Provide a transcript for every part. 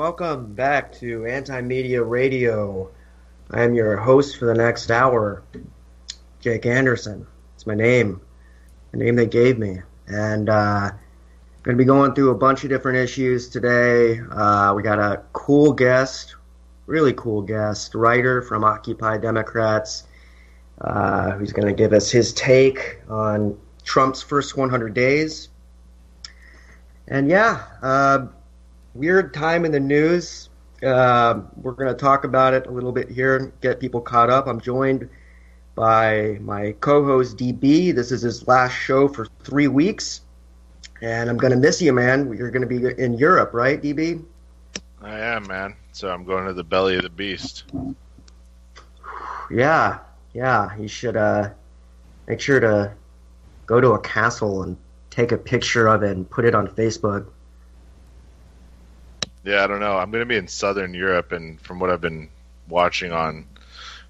welcome back to Anti-Media Radio. I am your host for the next hour, Jake Anderson. It's my name, the name they gave me. And going to be going through a bunch of different issues today. We got a cool guest, really cool guest, writer from Occupy Democrats, who's going to give us his take on Trump's first 100 days. And weird time in the news. We're going to talk about it a little bit here and get people caught up. I'm joined by my co-host, DB. This is his last show for 3 weeks. And I'm going to miss you, man. You're going to be in Europe, right, DB? I am, man. So I'm going to the belly of the beast. Yeah. You should make sure to go to a castle and take a picture of it and put it on Facebook. Yeah, I don't know. I'm going to be in Southern Europe, and from what I've been watching on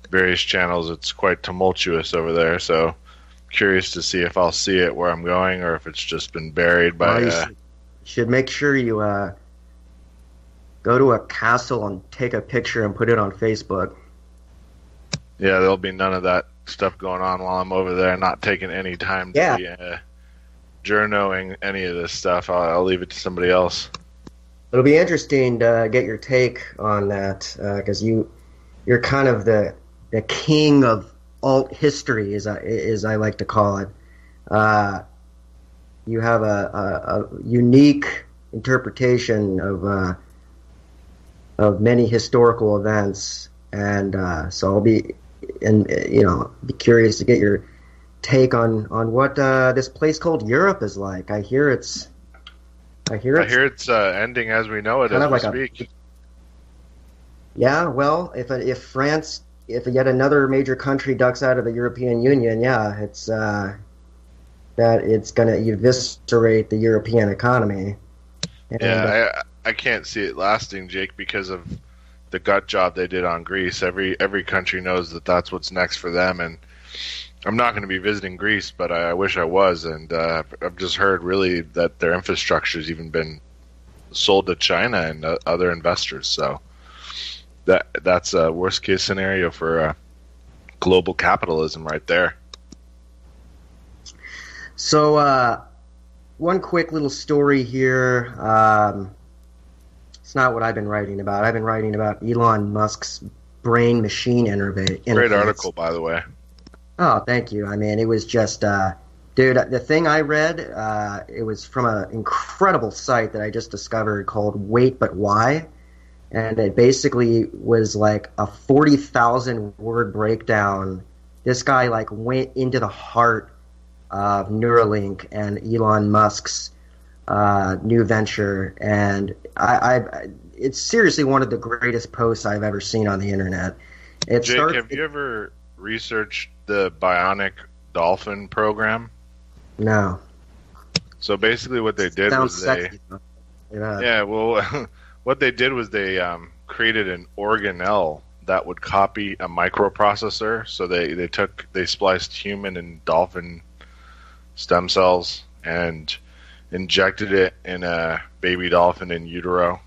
various channels, it's quite tumultuous over there. So curious to see if I'll see it where I'm going or if it's just been buried by... You should make sure you go to a castle and take a picture and put it on Facebook. Yeah, there'll be none of that stuff going on while I'm over there, not taking any time to be journoing any of this stuff. I'll leave it to somebody else. It'll be interesting to get your take on that, because you're kind of the king of alt history, as I like to call it. You have a unique interpretation of many historical events, and so I'll be curious to get your take on what this place called Europe is like. I hear it's ending as we know it as we speak. Yeah, well, if yet another major country ducks out of the European Union, it's that it's going to eviscerate the European economy. And, I can't see it lasting, Jake, because of the gut job they did on Greece. Every country knows that that's what's next for them, and I'm not going to be visiting Greece, but I wish I was, and I've just heard really that their infrastructure has even been sold to China and other investors. So that's a worst case scenario for global capitalism right there. So one quick little story here. It's not what I've been writing about. I've been writing about Elon Musk's brain-machine interface. Great article, by the way. Oh, thank you. I mean, it was just, dude, the thing I read, it was from an incredible site that I just discovered called Wait But Why, and it basically was like a 40,000 word breakdown. This guy went into the heart of Neuralink and Elon Musk's new venture, and it's seriously one of the greatest posts I've ever seen on the internet. Jake, have you ever researched the bionic dolphin program? No. So basically what they did was sexy. What they did was they created an organelle that would copy a microprocessor. So they spliced human and dolphin stem cells and injected it in a baby dolphin in utero,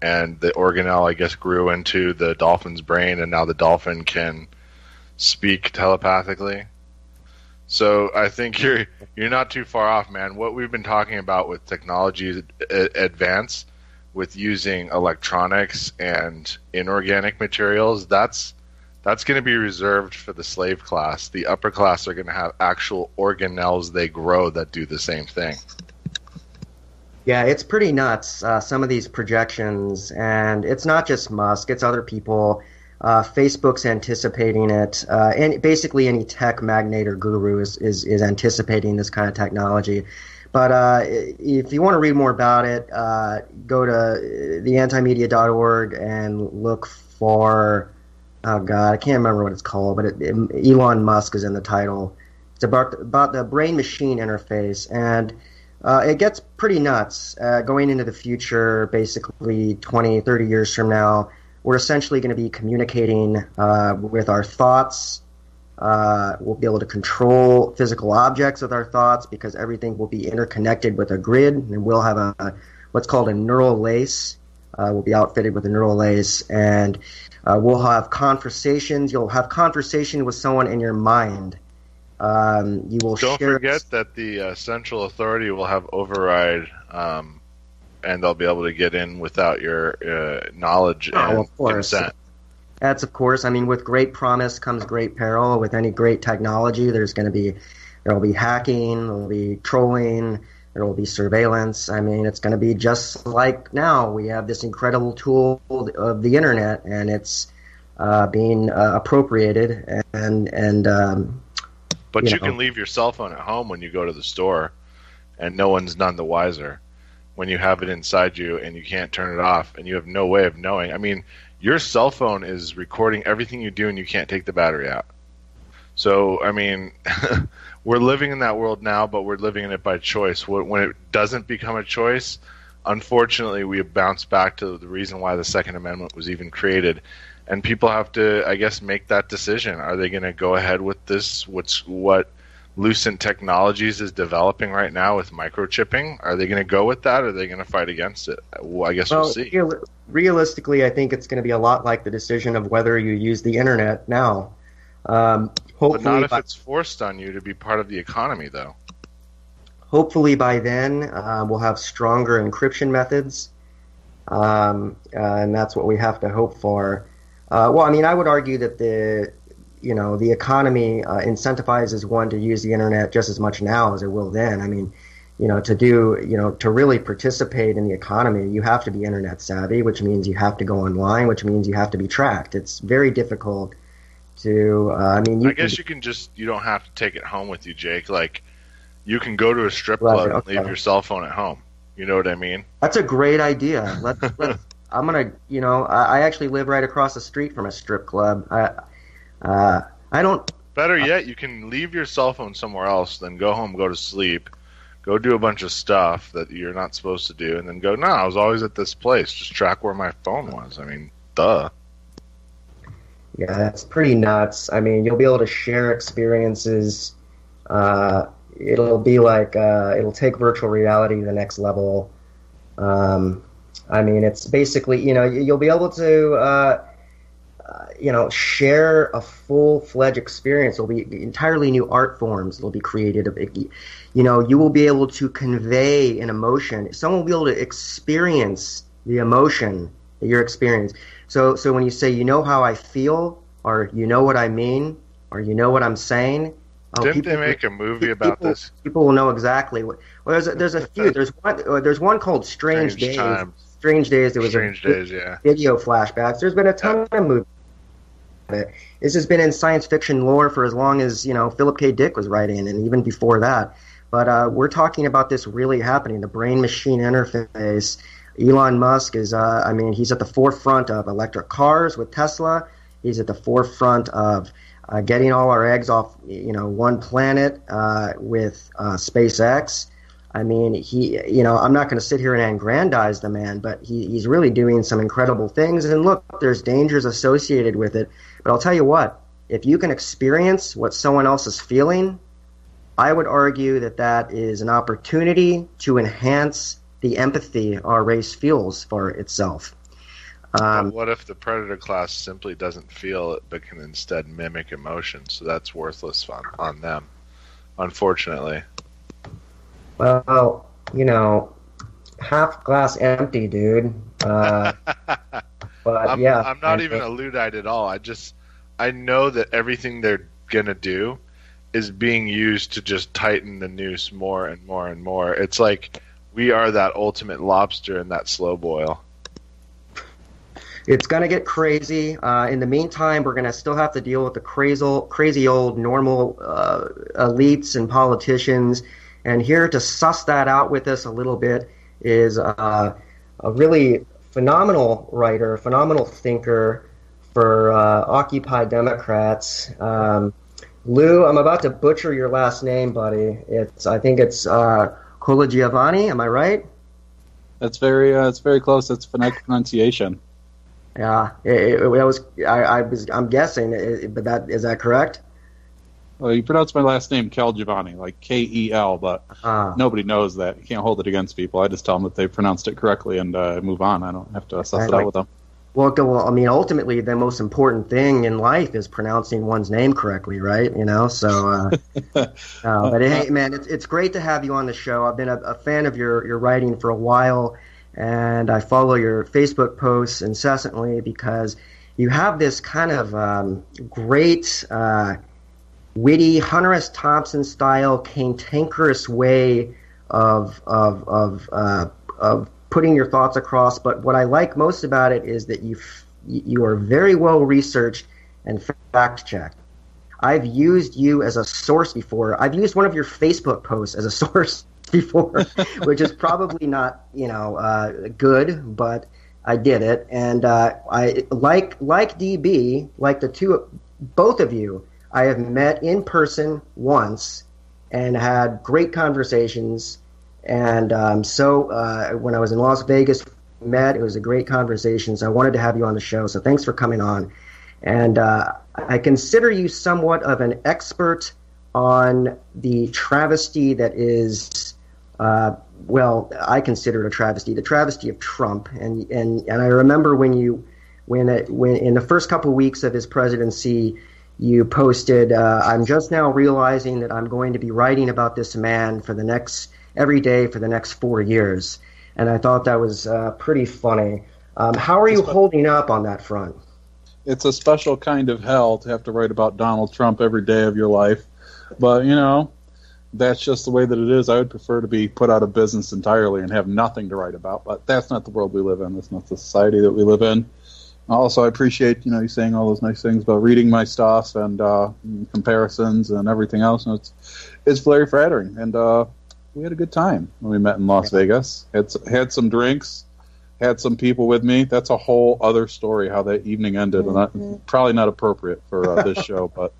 and the organelle, I guess, grew into the dolphin's brain, and now the dolphin can speak telepathically. So I think you're not too far off, man. What we've been talking about with technology advance, with using electronics and inorganic materials, that's going to be reserved for the slave class. The upper class are going to have actual organelles they grow that do the same thing. Yeah, it's pretty nuts, some of these projections, and it's not just Musk, it's other people. Facebook's anticipating it, and basically any tech magnate or guru is anticipating this kind of technology. But if you want to read more about it, go to theantimedia.org and look for, oh God, I can't remember what it's called, but Elon Musk is in the title. It's about the brain-machine interface, and it gets pretty nuts. Going into the future, basically 20, 30 years from now, we're essentially going to be communicating with our thoughts. We'll be able to control physical objects with our thoughts because everything will be interconnected with a grid, and we'll have what's called a neural lace will be outfitted with a neural lace, and we'll have conversations. You'll have conversation with someone in your mind. You will Don't share. forget that the central authority will have override, and they'll be able to get in without your knowledge and of course. consent. That's of course. I mean, with great promise comes great peril. With any great technology, there will be hacking, there will be trolling, there will be surveillance. I mean, it's going to be just like now. We have this incredible tool of the internet, and it's being appropriated and. But you can leave your cell phone at home when you go to the store, and no one's none the wiser. When you have it inside you and you can't turn it off, and you have no way of knowing. I mean, your cell phone is recording everything you do, and you can't take the battery out. So, I mean, we're living in that world now, but we're living in it by choice. When it doesn't become a choice, unfortunately, we bounce back to the reason why the Second Amendment was even created. And people have to, I guess, make that decision. Are they going to go ahead with this? What Lucent Technologies is developing right now with microchipping? Are they going to go with that, or are they going to fight against it? Well, I guess we'll see. Realistically, I think it's going to be a lot like the decision of whether you use the internet now. Hopefully, but not if it's forced on you to be part of the economy, though. Hopefully by then we'll have stronger encryption methods, and that's what we have to hope for. Well, I mean, I would argue that the economy incentivizes one to use the internet just as much now as it will then. I mean, to really participate in the economy, you have to be internet savvy, which means you have to go online, which means you have to be tracked. It's very difficult to. I guess you don't have to take it home with you, Jake. Like, you can go to a strip club and leave your cell phone at home. You know what I mean? That's a great idea. Let's I'm gonna, I actually live right across the street from a strip club. I don't. Better yet, you can leave your cell phone somewhere else, then go home, go to sleep, go do a bunch of stuff that you're not supposed to do, and then go, no, I was always at this place. Just track where my phone was. I mean, duh. Yeah, that's pretty nuts. I mean, you'll be able to share experiences. It'll be like, it'll take virtual reality to the next level. I mean, it's basically, you'll be able to, share a full-fledged experience. There'll be entirely new art forms that'll be created. You will be able to convey an emotion. Someone will be able to experience the emotion that you're experiencing. So when you say, how I feel, or what I mean, or what I'm saying. Didn't they make a movie about this? People will know exactly what. Well, there's a few. There's one called Strange Days. Strange Days. There was video flashbacks. There's been a ton of movies. This has been in science fiction lore for as long as Philip K. Dick was writing, and even before that. But we're talking about this really happening. The brain-machine interface. Elon Musk is. He's at the forefront of electric cars with Tesla. He's at the forefront of getting all our eggs off, one planet with SpaceX. I mean, I'm not going to sit here and aggrandize the man, but he's really doing some incredible things. And look, there's dangers associated with it. But I'll tell you what, if you can experience what someone else is feeling, I would argue that is an opportunity to enhance the empathy our race feels for itself. What if the predator class simply doesn't feel it, but can instead mimic emotion? So that's worthless on them, unfortunately. Well, half glass empty, dude. But I'm not even a Luddite at all. I know that everything they're gonna do is being used to just tighten the noose more and more and more. It's like we are that ultimate lobster in that slow boil. It's going to get crazy. In the meantime, we're going to still have to deal with the crazy old normal elites and politicians. And here to suss that out with us a little bit is a really phenomenal writer, phenomenal thinker for Occupy Democrats. Lou, I'm about to butcher your last name, buddy. I think it's Colagiovanni. Am I right? That's very close. That's phonetic pronunciation. Yeah, I'm guessing, but is that correct? Well, you pronounce my last name Kel Giovanni, like Kel, but nobody knows that. You can't hold it against people. I just tell them that they pronounced it correctly and move on. I don't have to suss it out with them. Well, I mean, ultimately, the most important thing in life is pronouncing one's name correctly, right? You know, so. But hey, man, it's great to have you on the show. I've been a fan of your writing for a while, and I follow your Facebook posts incessantly because you have this kind of great, witty Hunter S. Thompson style, cantankerous way of putting your thoughts across. But what I like most about it is that you are very well researched and fact checked. I've used you as a source before. I've used one of your Facebook posts as a source before, which is probably not good, but I did it. And I like DB, like both of you, I have met in person once and had great conversations. And when I was in Las Vegas, we met. It was a great conversation. So I wanted to have you on the show. So thanks for coming on. And I consider you somewhat of an expert on the travesty that is, I consider it a travesty, the travesty of Trump. And I remember when in the first couple of weeks of his presidency, you posted, "I'm just now realizing that I'm going to be writing about this man every day for the next 4 years." And I thought that was pretty funny. How are you holding up on that front? It's a special kind of hell to have to write about Donald Trump every day of your life. But, that's just the way that it is. I would prefer to be put out of business entirely and have nothing to write about. But that's not the world we live in. That's not the society that we live in. Also, I appreciate, you saying all those nice things about reading my stuff and comparisons and everything else. And it's very flattering. And we had a good time when we met in Las Vegas. Had some drinks, had some people with me. That's a whole other story how that evening ended. And probably not appropriate for this show, but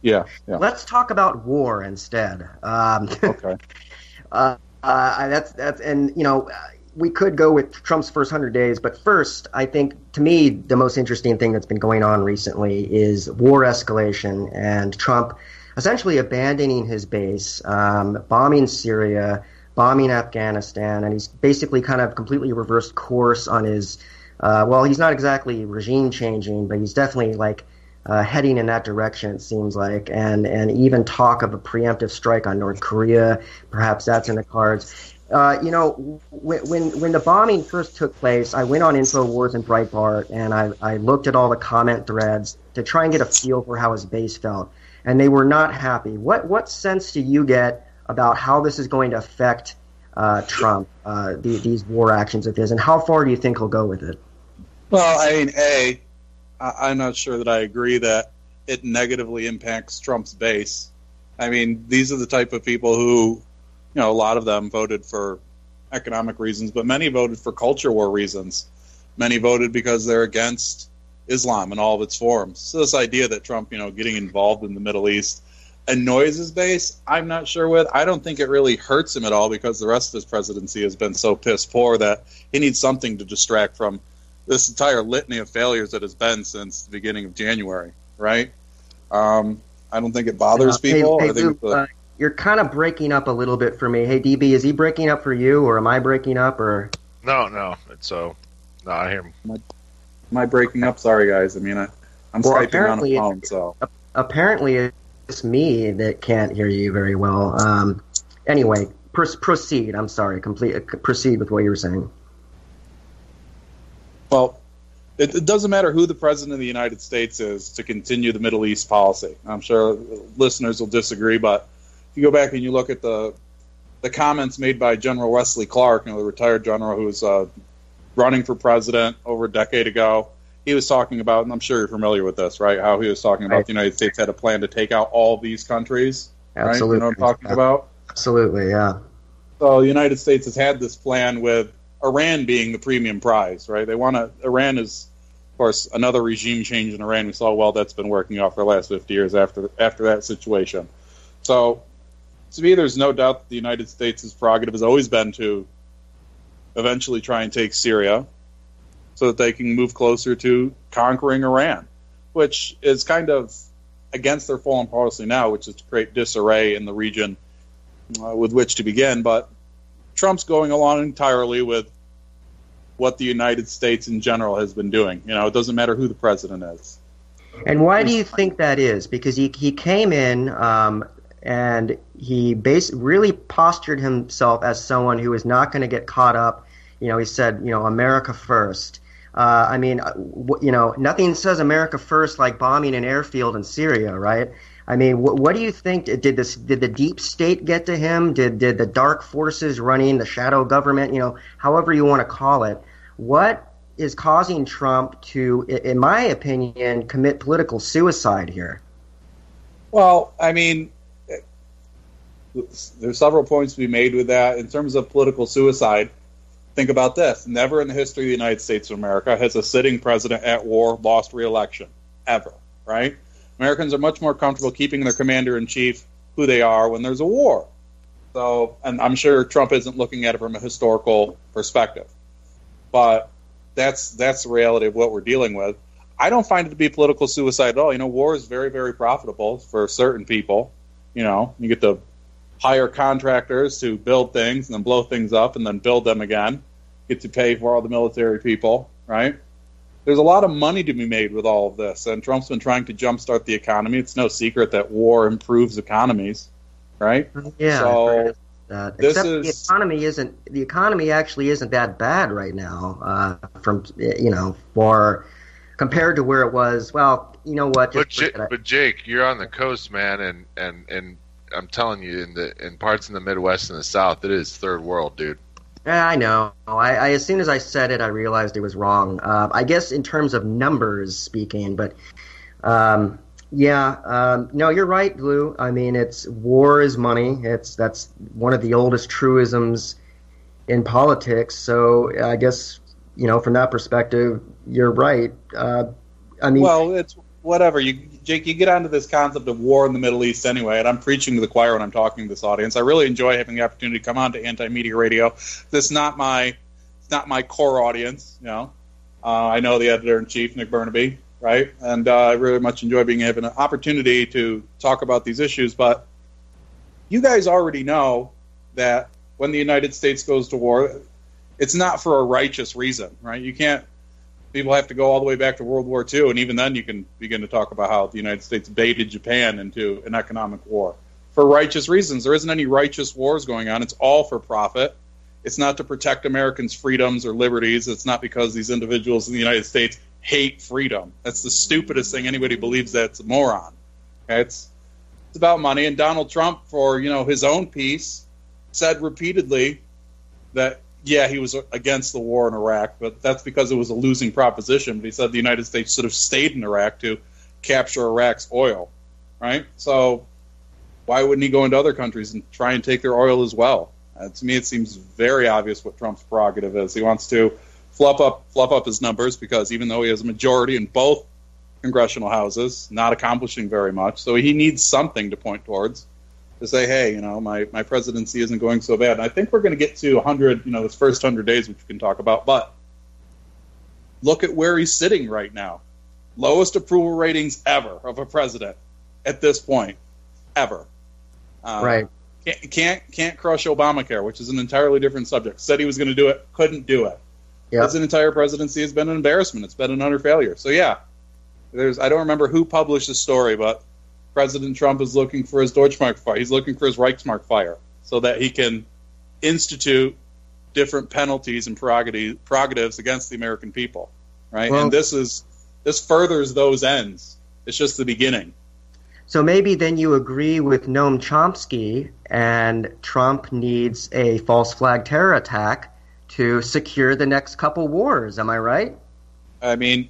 yeah. Let's talk about war instead. Okay. We could go with Trump's first 100 days, but first, I think, to me, the most interesting thing that's been going on recently is war escalation and Trump essentially abandoning his base, bombing Syria, bombing Afghanistan, and he's basically kind of completely reversed course on his, he's not exactly regime changing, but he's definitely heading in that direction, it seems like, and even talk of a preemptive strike on North Korea, perhaps that's in the cards. When the bombing first took place, I went on InfoWars and Breitbart, and I looked at all the comment threads to try and get a feel for how his base felt, and they were not happy. What sense do you get about how this is going to affect Trump, these war actions of his, and how far do you think he'll go with it? Well, I mean, I'm not sure that I agree that it negatively impacts Trump's base. I mean, these are the type of people who, a lot of them voted for economic reasons, but many voted for culture war reasons. Many voted because they're against Islam in all of its forms. So this idea that Trump, getting involved in the Middle East annoys his base, I'm not sure with. I don't think it really hurts him at all because the rest of his presidency has been so piss poor that he needs something to distract from this entire litany of failures that has been since the beginning of January, right? I don't think it bothers people. Hey, I think Luke, you're kind of breaking up a little bit for me. Hey, DB, is he breaking up for you, or am I breaking up? Or No, it's no, I hear him. Am I breaking up? Sorry, guys. I mean, I'm Skyping on a phone, so apparently it's me that can't hear you very well. Anyway, proceed. I'm sorry. Proceed with what you were saying. Well, it doesn't matter who the president of the United States is to continue the Middle East policy. I'm sure listeners will disagree, but if you go back and you look at the comments made by General Wesley Clark, the retired general who was running for president over a decade ago, he was talking about, and I'm sure you're familiar with this, right, how he was talking about the United States had a plan to take out all these countries. Absolutely. Right? You know what I'm talking about? Absolutely, yeah. So the United States has had this plan with Iran being the premium prize, right? Iran is, of course, another regime change in Iran. We saw that's been working out for the last 50 years after that situation. So to me, there's no doubt that the United States' prerogative has always been to eventually try and take Syria so that they can move closer to conquering Iran, which is kind of against their foreign policy now, which is to create disarray in the region with which to begin. But Trump's going along entirely with what the United States in general has been doing. It doesn't matter who the president is. And why do you think that is? Because he came in and he really postured himself as someone who is not going to get caught up. He said, America first. Nothing says America first like bombing an airfield in Syria, right? I mean, what do you think? Did the deep state get to him? Did the dark forces running the shadow government, however you want to call it? What is causing Trump to, in my opinion, commit political suicide here? Well, I mean, there's several points to be made with that. In terms of political suicide, think about this. Never in the history of the United States of America has a sitting president at war lost re-election. Ever, right? Americans are much more comfortable keeping their commander-in-chief who they are when there's a war. So, and I'm sure Trump isn't looking at it from a historical perspective. But that's the reality of what we're dealing with. I don't find it to be political suicide at all. War is very, very profitable for certain people. You get to hire contractors to build things and then blow things up and then build them again. Get to pay for all the military people, right? There's a lot of money to be made with all of this, and Trump's been trying to jumpstart the economy. It's no secret that war improves economies, right? Yeah. So the economy actually isn't that bad right now. For compared to where it was. Well, you know what? But Jake, you're on the coast, man, and I'm telling you, in parts in the Midwest and the South, it is third world, dude. Yeah, I know. I as soon as I said it, I realized it was wrong. I guess in terms of numbers speaking, but no, you're right, Lou. I mean, war is money. That's one of the oldest truisms in politics. So I guess from that perspective, you're right. Well, it's whatever. Jake, you get onto this concept of war in the Middle East anyway, and I'm preaching to the choir when I'm talking to this audience. I really enjoy having the opportunity to come on to Anti-Media Radio. This is not my core audience, I know the editor-in-chief, Nick Burnaby, right? And I really much enjoy having an opportunity to talk about these issues. But you guys already know that when the United States goes to war, it's not for a righteous reason, right? People have to go all the way back to World War II, and even then you can begin to talk about how the United States baited Japan into an economic war. For righteous reasons. There isn't any righteous wars going on. It's all for profit. It's not to protect Americans' freedoms or liberties. It's not because these individuals in the United States hate freedom. That's the stupidest thing. Anybody believes that's a moron. Okay? It's about money. And Donald Trump, for his own piece, said repeatedly that he was against the war in Iraq, but that's because it was a losing proposition. But he said the United States should have stayed in Iraq to capture Iraq's oil, right? So why wouldn't he go into other countries and try and take their oil as well? To me, it seems very obvious what Trump's prerogative is. He wants to fluff up his numbers because even though he has a majority in both congressional houses, not accomplishing very much, so he needs something to point towards. To say, hey, my presidency isn't going so bad. And I think we're going to get to 100, this first 100 days, which we can talk about. But look at where he's sitting right now. Lowest approval ratings ever of a president at this point, ever. Right. Can't crush Obamacare, which is an entirely different subject. Said he was going to do it, couldn't do it. Yep. His entire presidency has been an embarrassment. It's been an utter failure. So yeah, I don't remember who published the story, but President Trump is looking for his Deutschmark. He's looking for his Reichsmark fire so that he can institute different penalties and prerogatives against the American people, right? Well, and this furthers those ends. It's just the beginning. So maybe then you agree with Noam Chomsky, and Trump needs a false flag terror attack to secure the next couple wars. Am I right? I mean,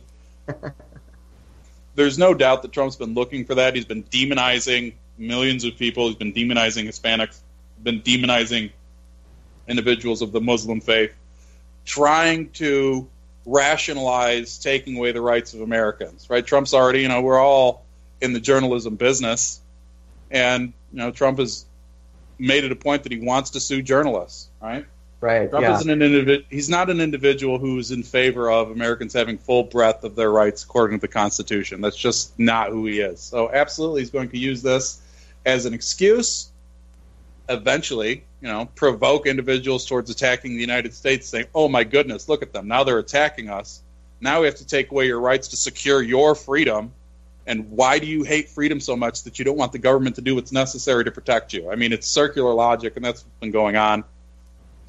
there's no doubt that Trump's been looking for that. He's been demonizing millions of people. He's been demonizing Hispanics. Been demonizing individuals of the Muslim faith, trying to rationalize taking away the rights of Americans. Right? Trump's already, we're all in the journalism business, and Trump has made it a point that he wants to sue journalists. Right? Right. Trump Yeah. isn't an individual. He's not an individual who's in favor of Americans having full breadth of their rights according to the Constitution. That's just not who he is. So absolutely, he's going to use this as an excuse. Eventually, provoke individuals towards attacking the United States, saying, "Oh my goodness, look at them! Now they're attacking us. Now we have to take away your rights to secure your freedom. And why do you hate freedom so much that you don't want the government to do what's necessary to protect you?" I mean, it's circular logic, and that's what's been going on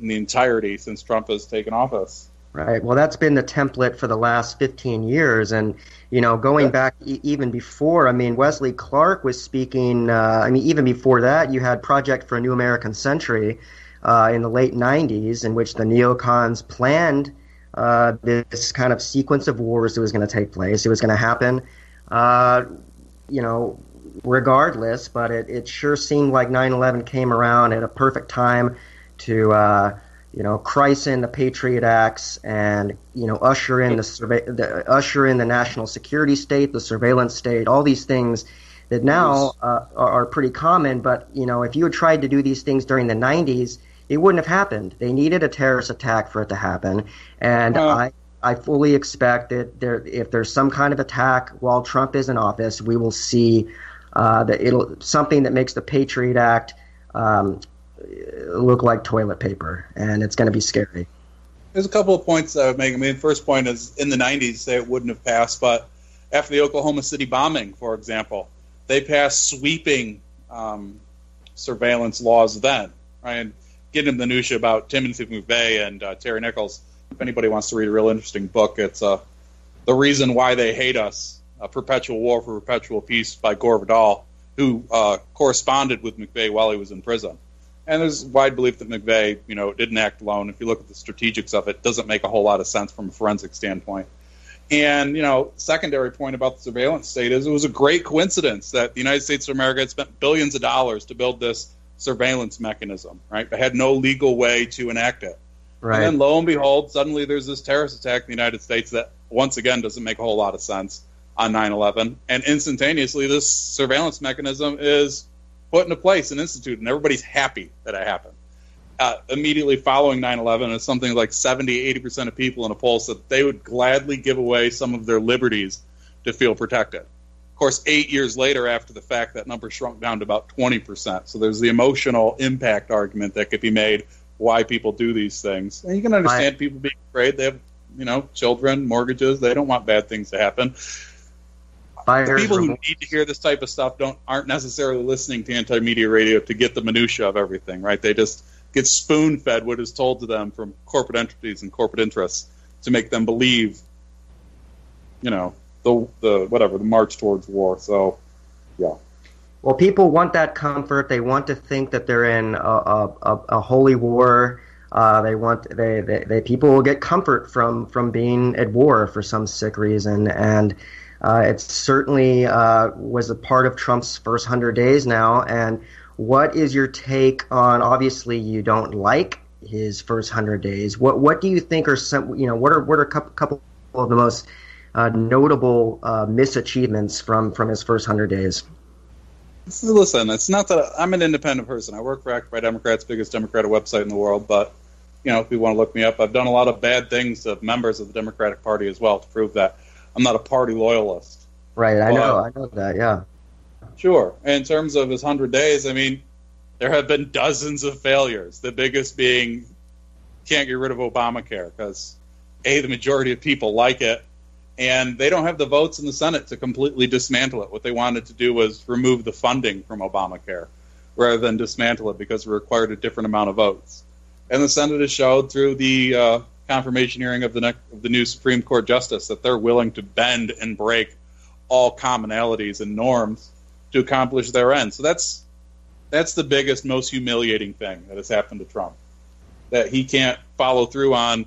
in the entirety since Trump has taken office. Right. Well, that's been the template for the last 15 years. And, going back even before, Wesley Clark was speaking, even before that, you had Project for a New American Century in the late 90s, in which the neocons planned this kind of sequence of wars that was going to take place. It was going to happen, regardless, but it sure seemed like 9/11 came around at a perfect time to christen the Patriot Acts and usher in the national security state, the surveillance state, all these things that now are pretty common. But if you had tried to do these things during the 90s, it wouldn't have happened. They needed a terrorist attack for it to happen, and I fully expect that if there's some kind of attack while Trump is in office, we will see something that makes the Patriot Act look like toilet paper, and it's going to be scary. There's a couple of points I would make. The first point is in the 90s, it wouldn't have passed, but after the Oklahoma City bombing, for example, they passed sweeping surveillance laws then. Right? And getting into the minutia about Timothy McVeigh and Terry Nichols, if anybody wants to read a real interesting book, it's The Reason Why They Hate Us, A Perpetual War for Perpetual Peace by Gore Vidal, who corresponded with McVeigh while he was in prison. And there's wide belief that McVeigh, didn't act alone. If you look at the strategics of it, it doesn't make a whole lot of sense from a forensic standpoint. And, secondary point about the surveillance state is it was a great coincidence that the United States of America had spent billions of dollars to build this surveillance mechanism, right? But had no legal way to enact it. Right. And then lo and behold, suddenly there's this terrorist attack in the United States that, once again, doesn't make a whole lot of sense on 9/11. And instantaneously, this surveillance mechanism is put into place and instituted, and everybody's happy that it happened. Immediately following 9/11, it's something like 70-80% of people in a poll said they would gladly give away some of their liberties to feel protected. Of course, 8 years later, after the fact, that number shrunk down to about 20%. So there's the emotional impact argument that could be made why people do these things. And you can understand people being afraid. They have, children, mortgages. They don't want bad things to happen. The people who need to hear this type of stuff aren't necessarily listening to anti-media radio to get the minutia of everything, right? They just get spoon-fed what is told to them from corporate entities and corporate interests to make them believe, the march towards war. So, yeah. Well, people want that comfort. They want to think that they're in a holy war. People will get comfort from being at war for some sick reason, and it certainly was a part of Trump's first 100 days now. And what is your take on? Obviously, you don't like his first 100 days. What do you think are some? What are a couple of the most notable misachievements from his first 100 days? Listen, it's not that I'm an independent person. I work for Occupy Democrats, biggest Democratic website in the world. But if you want to look me up, I've done a lot of bad things to members of the Democratic Party as well to prove that I'm not a party loyalist. Right, I know that, yeah. Sure. In terms of his 100 days, there have been dozens of failures. The biggest being can't get rid of Obamacare because, A, the majority of people like it, and they don't have the votes in the Senate to completely dismantle it. What they wanted to do was remove the funding from Obamacare rather than dismantle it because it required a different amount of votes. And the Senate has showed through the confirmation hearing of the new Supreme Court justice that they're willing to bend and break all commonalities and norms to accomplish their end. So that's the biggest, most humiliating thing that has happened to Trump, that he can't follow through on,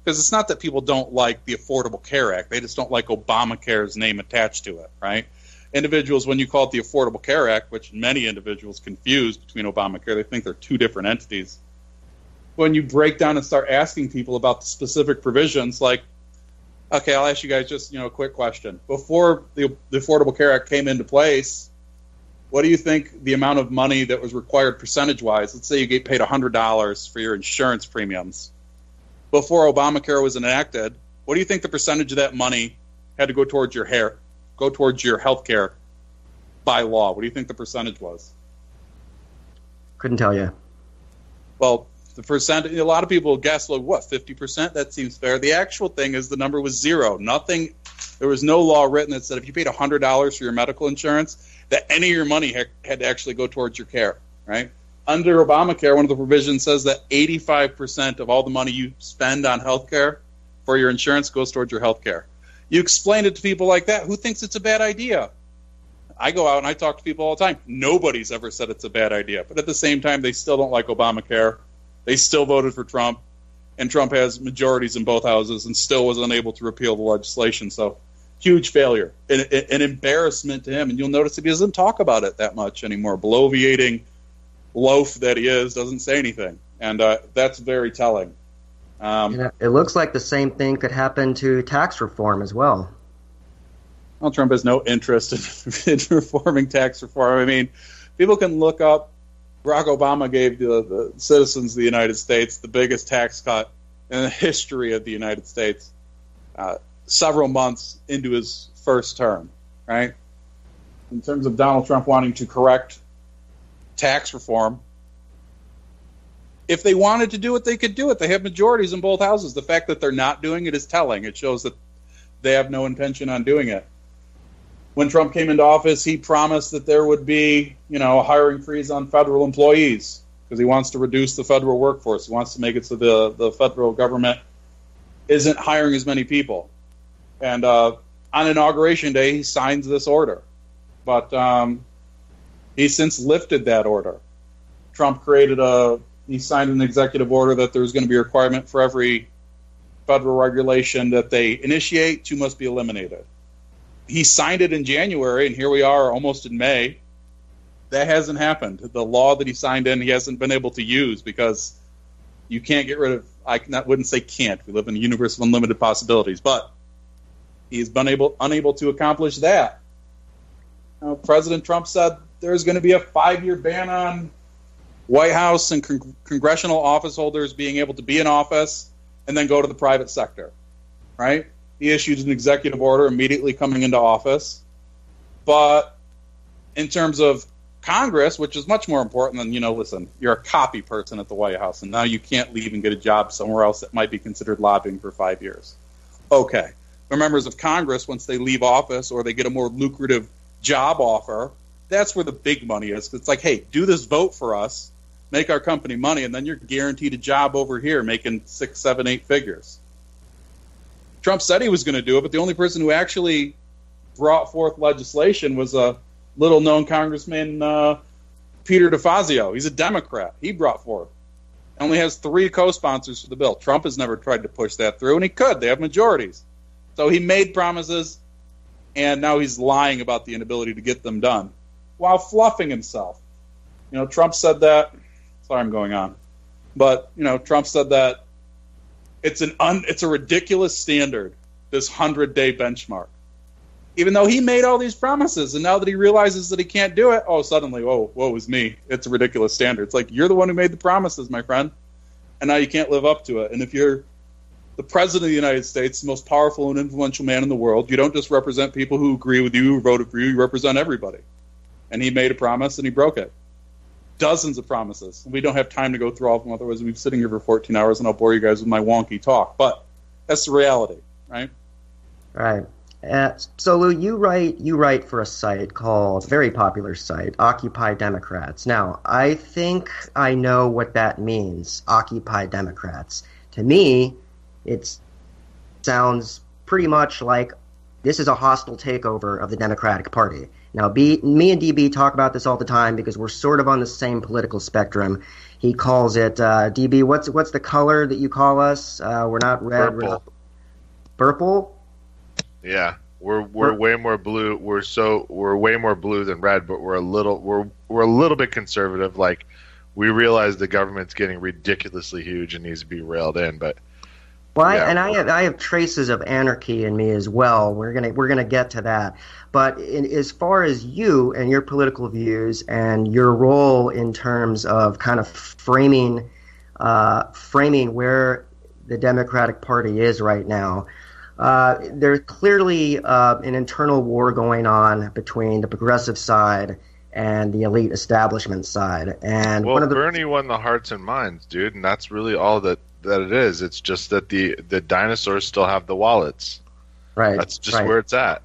because it's not that people don't like the Affordable Care Act. They just don't like Obamacare's name attached to it, right? Individuals, when you call it the Affordable Care Act, which many individuals confuse between Obamacare, they think they're two different entities. When you break down and start asking people about the specific provisions, like, okay, I'll ask you guys just a quick question. Before the Affordable Care Act came into place, what do you think the amount of money that was required percentage-wise? Let's say you get paid $100 for your insurance premiums. Before Obamacare was enacted, what do you think the percentage of that money had to go towards your health care by law? What do you think the percentage was? Couldn't tell you. Well, the percentage, a lot of people guess, like, what, 50%? That seems fair. The actual thing is the number was zero. Nothing. There was no law written that said if you paid $100 for your medical insurance, that any of your money had to actually go towards your care, right? Under Obamacare, one of the provisions says that 85% of all the money you spend on health care for your insurance goes towards your health care. You explain it to people like that, who thinks it's a bad idea? I go out and I talk to people all the time. Nobody's ever said it's a bad idea. But at the same time, they still don't like Obamacare. They still voted for Trump. And Trump has majorities in both houses and still was unable to repeal the legislation. So, huge failure. An embarrassment to him. And you'll notice that he doesn't talk about it that much anymore. Bloviating loaf that he is, doesn't say anything. And that's very telling. It looks like the same thing could happen to tax reform as well. Well, Trump has no interest in reforming tax reform. I mean, people can look up, Barack Obama gave the citizens of the United States the biggest tax cut in the history of the United States several months into his first term, right? In terms of Donald Trump wanting to correct tax reform, if they wanted to do it, they could do it. They have majorities in both houses. The fact that they're not doing it is telling. It shows that they have no intention on doing it. When Trump came into office, he promised that there would be, a hiring freeze on federal employees because he wants to reduce the federal workforce. He wants to make it so the federal government isn't hiring as many people. And on Inauguration Day, he signs this order. But he's since lifted that order. Trump he signed an executive order that there's going to be a requirement for every federal regulation that they initiate to must be eliminated. He signed it in January, and here we are almost in May. That hasn't happened. The law that he signed in, he hasn't been able to use because you can't get rid of, wouldn't say can't. We live in a universe of unlimited possibilities, but he's been unable to accomplish that. President Trump said there's going to be a 5-year ban on White House and congressional office holders being able to be in office and then go to the private sector, right? He issued an executive order immediately coming into office. But in terms of Congress, which is much more important than, listen, you're a copy person at the White House, and now you can't leave and get a job somewhere else that might be considered lobbying for 5 years. Okay. The members of Congress, once they leave office or they get a more lucrative job offer, that's where the big money is. It's like, hey, do this vote for us, make our company money, and then you're guaranteed a job over here making 6, 7, 8 figures. Trump said he was going to do it, but the only person who actually brought forth legislation was a little-known Congressman, Peter DeFazio. He's a Democrat. He brought forth. Only has 3 co-sponsors for the bill. Trump has never tried to push that through, and he could. They have majorities. So he made promises, and now he's lying about the inability to get them done while fluffing himself. Trump said that. Sorry, I'm going on. But, Trump said that it's a ridiculous standard, this 100-day benchmark. Even though he made all these promises, and now that he realizes that he can't do it, suddenly, woe is me. It's a ridiculous standard. It's like, you're the one who made the promises, my friend, and now you can't live up to it. And if you're the president of the United States, the most powerful and influential man in the world, you don't just represent people who agree with you, who voted for you, you represent everybody. And he made a promise, and he broke it. Dozens of promises. We don't have time to go through all of them, otherwise we'd be sitting here for 14 hours, and I'll bore you guys with my wonky talk. But that's the reality, right? Right. So Lou, you write for a site called, very popular site, Occupy Democrats. Now, I think I know what that means, Occupy Democrats. To me, it sounds pretty much like this is a hostile takeover of the Democratic Party. Now, me and DB talk about this all the time because we're sort of on the same political spectrum. He calls it, DB, what's the color that you call us? We're not red. Purple. We're not purple? Yeah, we're way more blue. We're way more blue than red, but we're a little bit conservative. Like, we realize the government's getting ridiculously huge and needs to be railed in, but Well, Yeah. I have traces of anarchy in me as well. We're gonna get to that. But as far as you and your political views and your role in terms of kind of framing where the Democratic Party is right now, there's clearly an internal war going on between the progressive side and the elite establishment side. And Well, one of the Bernie won the hearts and minds, dude, and that's really all that it is. It's just that the dinosaurs still have the wallets. right, That's just right. where it's at.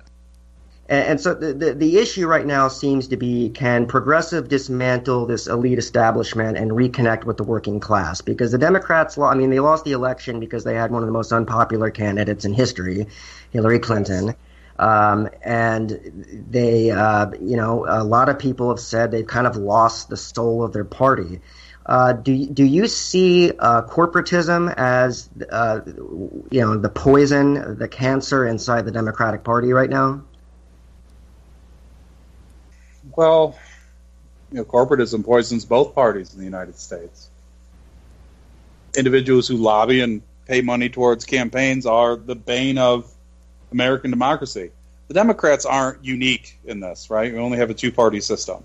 And so the issue right now seems to be, can progressive dismantle this elite establishment and reconnect with the working class? Because the Democrats, they lost the election because they had one of the most unpopular candidates in history, Hillary Clinton. And they, a lot of people have said they've kind of lost the soul of their party. Do you see corporatism as, the poison, the cancer inside the Democratic Party right now? Well, corporatism poisons both parties in the United States. Individuals who lobby and pay money towards campaigns are the bane of American democracy. The Democrats aren't unique in this, right? We only have a two-party system.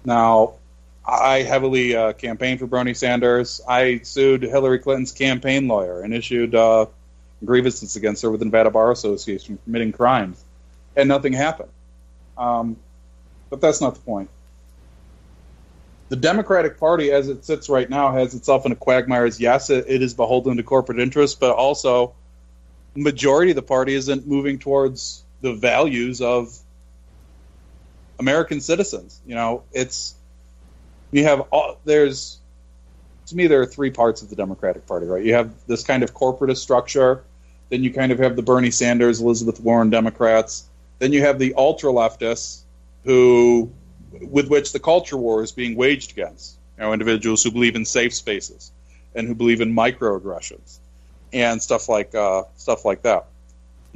Now, I heavily campaigned for Bernie Sanders. I sued Hillary Clinton's campaign lawyer and issued grievances against her with the Nevada Bar Association for committing crimes, and nothing happened. But that's not the point. The Democratic Party, as it sits right now, has itself in a quagmire. Yes, it is beholden to corporate interests, but also the majority of the party isn't moving towards the values of American citizens. To me, there are three parts of the Democratic Party, right? You have this kind of corporatist structure, then you kind of have the Bernie Sanders, Elizabeth Warren Democrats, then you have the ultra-leftists, with which the culture war is being waged against. Individuals who believe in safe spaces and who believe in microaggressions and stuff like that.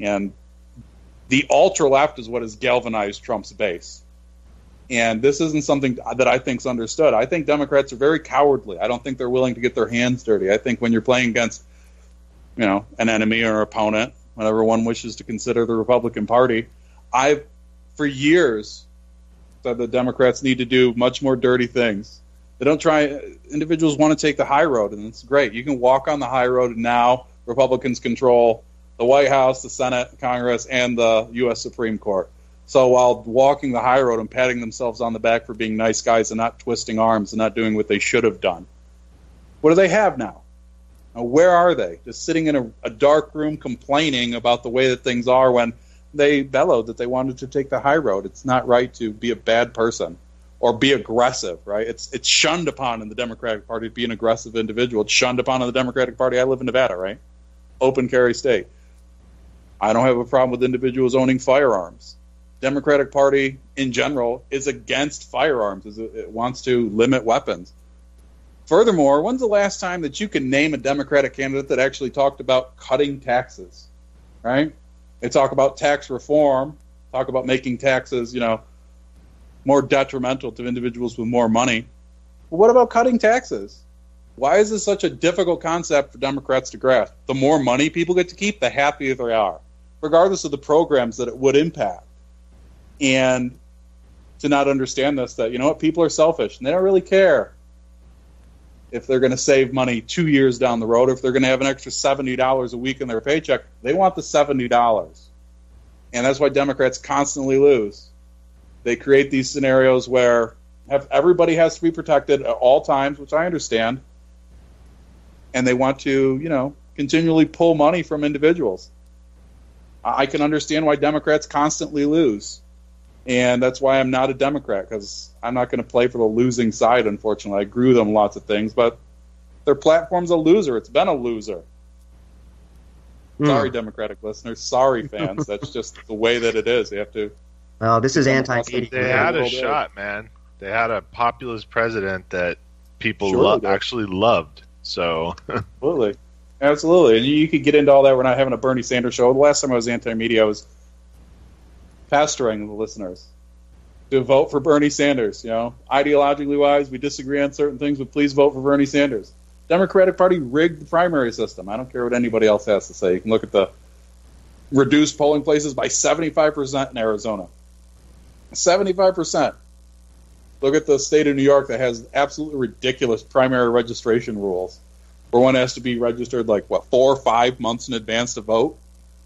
And the ultra left is what has galvanized Trump's base. And this isn't something that I think is understood. I think Democrats are very cowardly. I don't think they're willing to get their hands dirty. I think when you're playing against, an enemy or an opponent, whatever one wishes to consider the Republican Party, I've for years said the Democrats need to do much more dirty things. They don't try. Individuals want to take the high road, and it's great. You can walk on the high road, and now Republicans control the White House, the Senate, Congress, and the U.S. Supreme Court. So while walking the high road and patting themselves on the back for being nice guys and not twisting arms and not doing what they should have done, what do they have now? Where are they? Just sitting in a dark room complaining about the way that things are when they bellowed that they wanted to take the high road. It's not right to be a bad person or be aggressive, right? It's shunned upon in the Democratic Party to be an aggressive individual. It's shunned upon in the Democratic Party. I live in Nevada, right? Open carry state. I don't have a problem with individuals owning firearms. Democratic Party in general is against firearms. It wants to limit weapons. Furthermore, when's the last time that you can name a Democratic candidate that actually talked about cutting taxes, right? They talk about tax reform, talk about making taxes, more detrimental to individuals with more money. But what about cutting taxes? Why is this such a difficult concept for Democrats to grasp? The more money people get to keep, the happier they are, regardless of the programs that it would impact. And to not understand this, that, people are selfish, and they don't really care if they're going to save money 2 years down the road, or if they're going to have an extra $70 a week in their paycheck. They want the $70. And that's why Democrats constantly lose. They create these scenarios where everybody has to be protected at all times, which I understand. And they want to, continually pull money from individuals. I can understand why Democrats constantly lose. And that's why I'm not a Democrat, because I'm not going to play for the losing side, unfortunately. I agree with them lots of things, but their platform's a loser. It's been a loser. Sorry, Democratic listeners. Sorry, fans. That's just the way that it is. They have to... Well, this is anti-media. They had a shot, man. They had a populist president that people actually loved. So Absolutely. And you could get into all that. We're not having a Bernie Sanders show. The last time I was anti-media, I was pastoring the listeners to vote for Bernie Sanders. Ideologically wise, we disagree on certain things, but please vote for Bernie Sanders. Democratic Party rigged the primary system. I don't care what anybody else has to say. You can look at the reduced polling places by 75% in Arizona. 75%. Look at the state of New York that has absolutely ridiculous primary registration rules, where one has to be registered 4 or 5 months in advance to vote.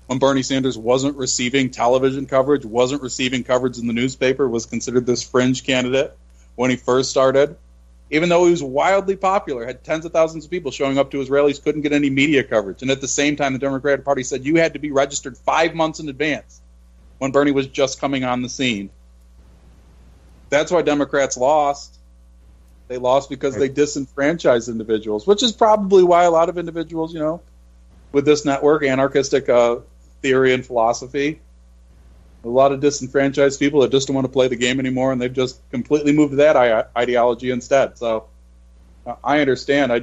When Bernie Sanders wasn't receiving television coverage, wasn't receiving coverage in the newspaper, was considered this fringe candidate when he first started. Even though he was wildly popular, had tens of thousands of people showing up to his rallies, couldn't get any media coverage. And at the same time, the Democratic Party said you had to be registered 5 months in advance when Bernie was just coming on the scene. That's why Democrats lost. They lost because they disenfranchised individuals, which is probably why a lot of individuals, with this network, anarchistic theory and philosophy, a lot of disenfranchised people that just don't want to play the game anymore, and they've just completely moved to that ideology instead. So I understand. I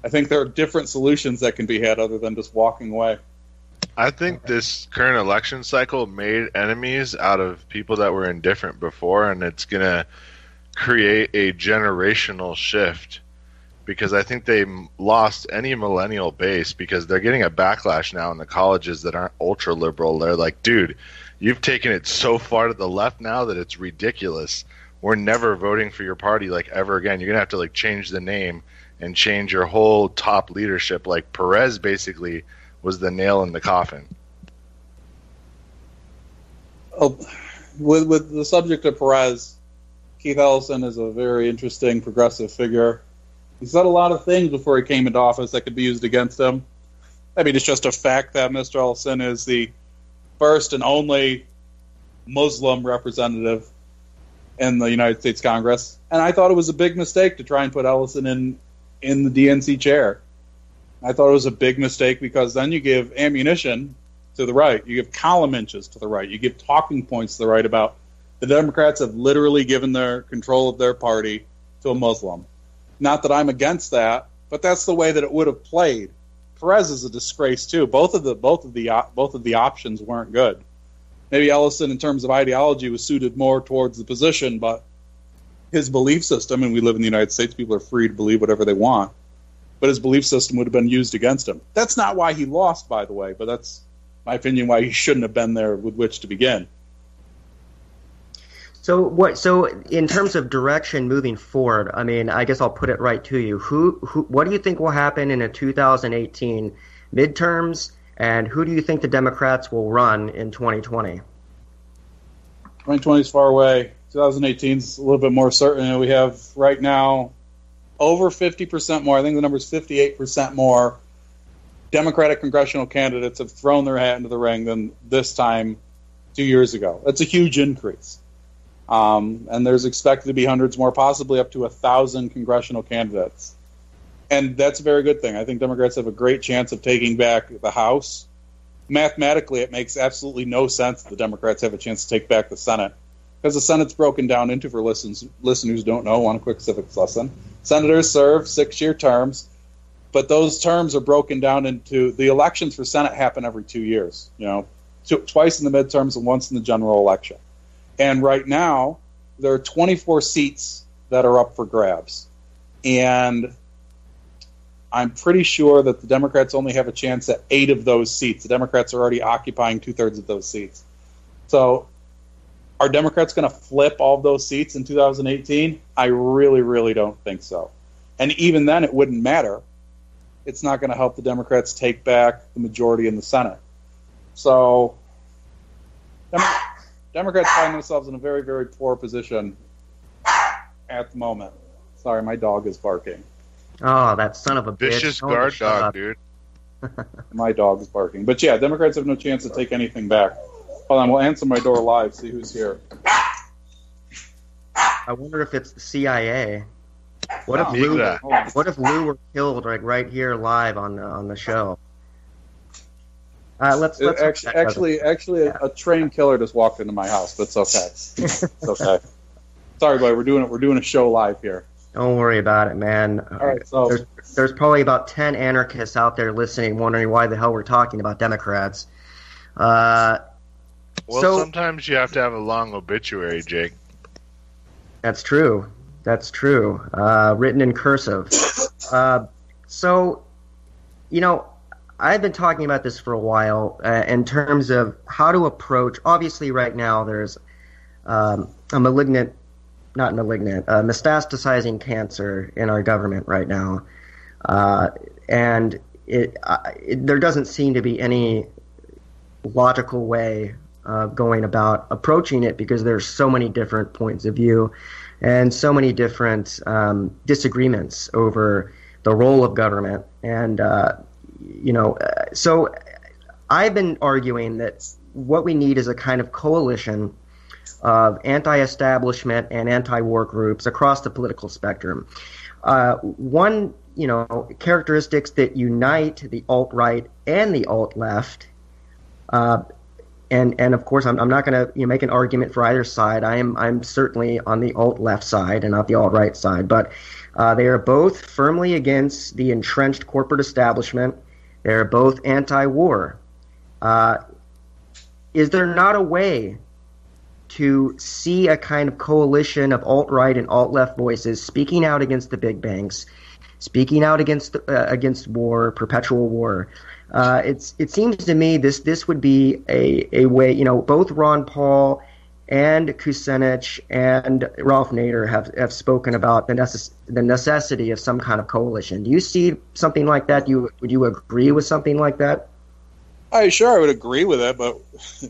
think there are different solutions that can be had other than just walking away. I think this current election cycle made enemies out of people that were indifferent before, and it's going to create a generational shift, because I think they lost any millennial base because they're getting a backlash now in the colleges that aren't ultra liberal. They're like, dude, you've taken it so far to the left now that it's ridiculous. We're never voting for your party ever again. You're going to have to change the name and change your whole top leadership. Perez basically was the nail in the coffin. With the subject of Perez, Keith Ellison is a very interesting progressive figure. He said a lot of things before he came into office that could be used against him. I mean, it's just a fact that Mr. Ellison is the first and only Muslim representative in the United States Congress. And I thought it was a big mistake to try and put Ellison in the DNC chair. I thought it was a big mistake because then you give ammunition to the right. You give column inches to the right. You give talking points to the right about the Democrats have literally given their control of their party to a Muslim. Not that I'm against that, but that's the way that it would have played. Perez is a disgrace too. Both of the options weren't good. Maybe Ellison, in terms of ideology, was suited more towards the position, but his belief system, and we live in the United States, people are free to believe whatever they want, but his belief system would have been used against him. That's not why he lost, by the way, but that's my opinion why he shouldn't have been there with which to begin. So in terms of direction moving forward, I mean, I guess I'll put it right to you. What do you think will happen in the 2018 midterms, and who do you think the Democrats will run in 2020? 2020 is far away. 2018 is a little bit more certain. We have right now over 50% more. I think the number is 58% more Democratic congressional candidates have thrown their hat into the ring than this time 2 years ago. That's a huge increase. And there's expected to be hundreds more, possibly up to 1,000 congressional candidates. And that's a very good thing. I think Democrats have a great chance of taking back the House. Mathematically, it makes absolutely no sense that the Democrats have a chance to take back the Senate, because the Senate's broken down into, for listeners who don't know, one quick civics lesson. Senators serve 6-year terms, but those terms are broken down into, the elections for Senate happen every 2 years, twice in the midterms and once in the general election. And right now, there are 24 seats that are up for grabs. And I'm pretty sure that the Democrats only have a chance at 8 of those seats. The Democrats are already occupying 2/3 of those seats. So are Democrats going to flip all of those seats in 2018? I really, really don't think so. And even then, it wouldn't matter. It's not going to help the Democrats take back the majority in the Senate. So Democrats find themselves in a very, very poor position at the moment. Sorry, my dog is barking. Oh, that son of a bitch. Vicious guard dog, dude. My dog is barking. But yeah, Democrats have no chance to take anything back. Hold on, we'll answer my door live, see who's here. I wonder if it's the CIA. What if Lou were killed right here live on the show? Let's actually a trained killer just walked into my house, but it's okay. It's okay. Sorry, boy, we're doing a show live here. Don't worry about it, man. All right, so there's probably about 10 anarchists out there listening, wondering why the hell we're talking about Democrats. Sometimes you have to have a long obituary, Jake. That's true. Written in cursive. So, I've been talking about this for a while in terms of how to approach. Obviously, right now there's a metastasizing cancer in our government right now, and there doesn't seem to be any logical way of going about approaching it because there's so many different points of view and so many different disagreements over the role of government. And, so I've been arguing that what we need is a kind of coalition of anti-establishment and anti-war groups across the political spectrum. One, characteristics that unite the alt-right and the alt-left, and of course, I'm not going to make an argument for either side. I'm certainly on the alt-left side and not the alt-right side, but they are both firmly against the entrenched corporate establishment. They're both anti-war. Is there not a way to see a kind of coalition of alt-right and alt-left voices speaking out against the big banks, speaking out against war, perpetual war? It seems to me this would be a way. Both Ron Paul and Kucinich and Ralph Nader have spoken about the necessity of some kind of coalition. Do you see something like that? Would you agree with something like that? I would agree with it, but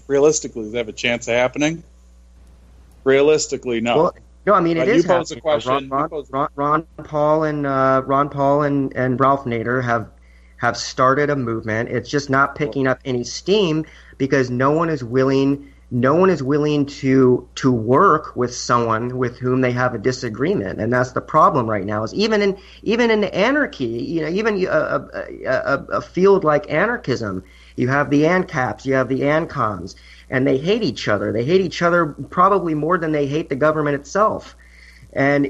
realistically, does it have a chance of happening? Realistically, no. Well, no, I mean it is. You pose a question. Ron Paul and Ralph Nader have started a movement. It's just not picking up any steam because no one is willing to work with someone with whom they have a disagreement, and that's the problem right now. Is even in anarchy, even a field like anarchism, you have the ANCAPs, you have the ANCOMs, and they hate each other. They hate each other probably more than they hate the government itself. And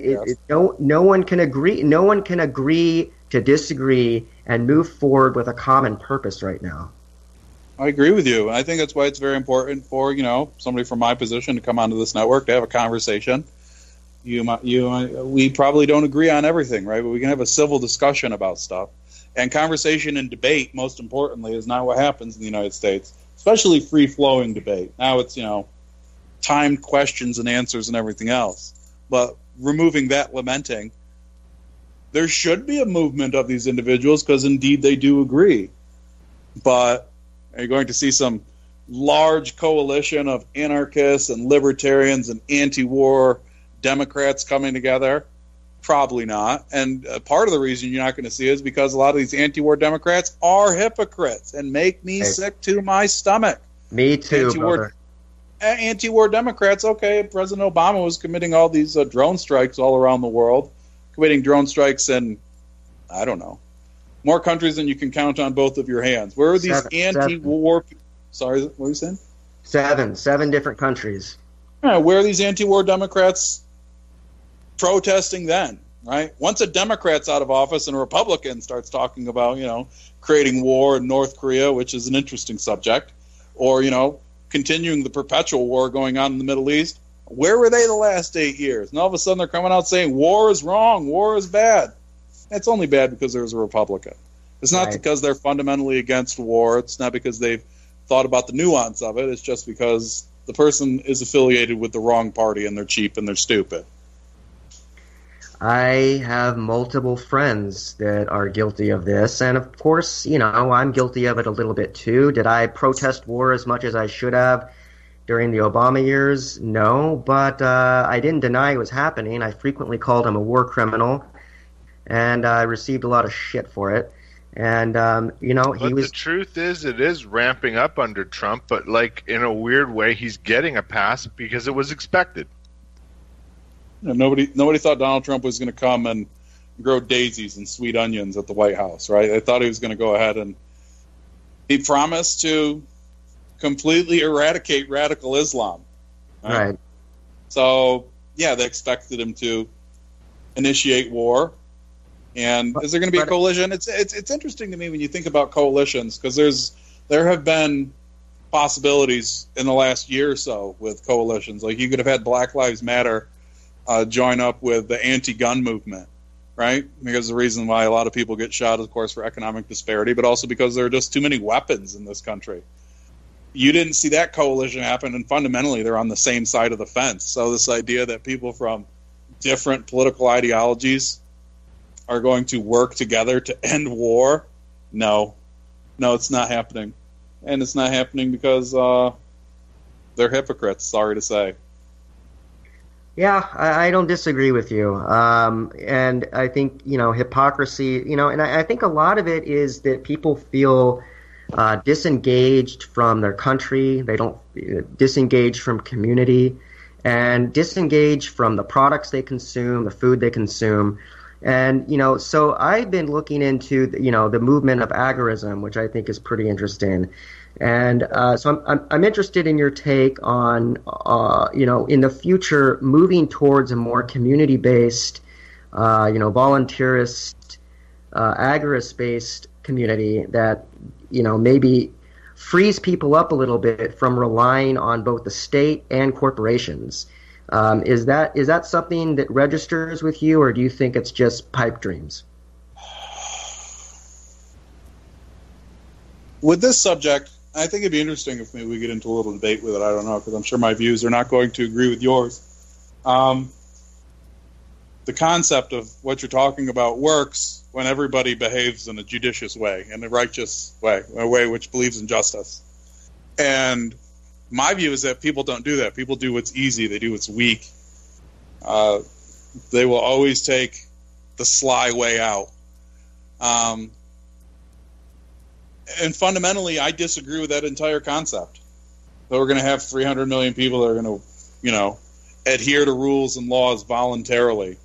no one can agree. No one can agree to disagree and move forward with a common purpose right now. I agree with you. I think that's why it's very important for somebody from my position to come onto this network to have a conversation. We probably don't agree on everything, right? But we can have a civil discussion about stuff. And conversation and debate, most importantly, is not what happens in the United States, especially free-flowing debate. Now it's timed questions and answers and everything else. But removing that lamenting, there should be a movement of these individuals because indeed they do agree. But are you going to see some large coalition of anarchists and libertarians and anti-war Democrats coming together? Probably not. And part of the reason you're not going to see it is because a lot of these anti-war Democrats are hypocrites and make me sick to my stomach. Me too, brother. Anti-war Democrats, okay, President Obama was committing all these drone strikes all around the world, committing drone strikes in, I don't know, more countries than you can count on both of your hands. Where are these anti-war... Sorry, what were you saying? Seven different countries. Yeah, where are these anti-war Democrats protesting then, right? Once a Democrat's out of office and a Republican starts talking about, creating war in North Korea, which is an interesting subject, or, continuing the perpetual war going on in the Middle East, where were they the last 8 years? And all of a sudden they're coming out saying war is wrong, war is bad. It's only bad because there's a Republican. It's not because they're fundamentally against war. It's not because they've thought about the nuance of it. It's just because the person is affiliated with the wrong party and they're cheap and they're stupid. I have multiple friends that are guilty of this, and of course, I'm guilty of it a little bit too. Did I protest war as much as I should have during the Obama years? No, but I didn't deny it was happening. I frequently called him a war criminal, and I received a lot of shit for it. And, the truth is, it is ramping up under Trump, but in a weird way, he's getting a pass because it was expected. Nobody thought Donald Trump was going to come and grow daisies and sweet onions at the White House, right? They thought he was going to go ahead and he promised to completely eradicate radical Islam. Right. So, yeah, they expected him to initiate war. And is there going to be a coalition? It's interesting to me when you think about coalitions because there have been possibilities in the last year or so with coalitions. Like you could have had Black Lives Matter join up with the anti-gun movement, right? Because the reason why a lot of people get shot, of course, for economic disparity, but also because there are just too many weapons in this country. You didn't see that coalition happen, and fundamentally they're on the same side of the fence. So this idea that people from different political ideologies are going to work together to end war, no, it's not happening. And it's not happening because they're hypocrites, sorry to say. Yeah, I don't disagree with you. And I think, hypocrisy, and I think a lot of it is that people feel disengaged from their country. They don't disengage from community and disengage from the products they consume, the food they consume. And, so I've been looking into, the movement of agorism, which I think is pretty interesting. And so I'm interested in your take on, in the future, moving towards a more community-based, volunteerist, agorist-based community that, maybe frees people up a little bit from relying on both the state and corporations. Is that something that registers with you, or do you think it's just pipe dreams? With this subject, I think it'd be interesting if maybe we get into a little debate with it. I don't know, because I'm sure my views are not going to agree with yours. The concept of what you're talking about works when everybody behaves in a judicious way, in a righteous way, a way which believes in justice. And my view is that people don't do that. People do what's easy. They do what's weak. They will always take the sly way out. And fundamentally, I disagree with that entire concept. That we're going to have 300 million people that are going to, adhere to rules and laws voluntarily.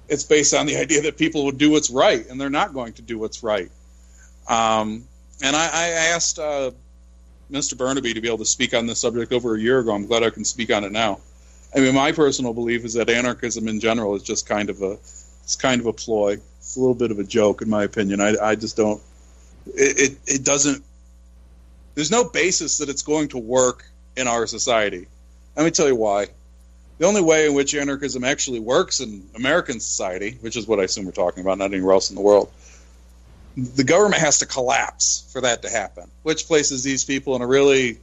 It's based on the idea that people would do what's right, and they're not going to do what's right. And I asked Mr. Burnaby to be able to speak on this subject over a year ago. I'm glad I can speak on it now. I mean, my personal belief is that anarchism in general is just kind of a ploy. It's a little bit of a joke, in my opinion. I just don't. It doesn't. There's no basis that it's going to work in our society. Let me tell you why. The only way in which anarchism actually works in American society, which is what I assume we're talking about, not anywhere else in the world, the government has to collapse for that to happen, which places these people in a really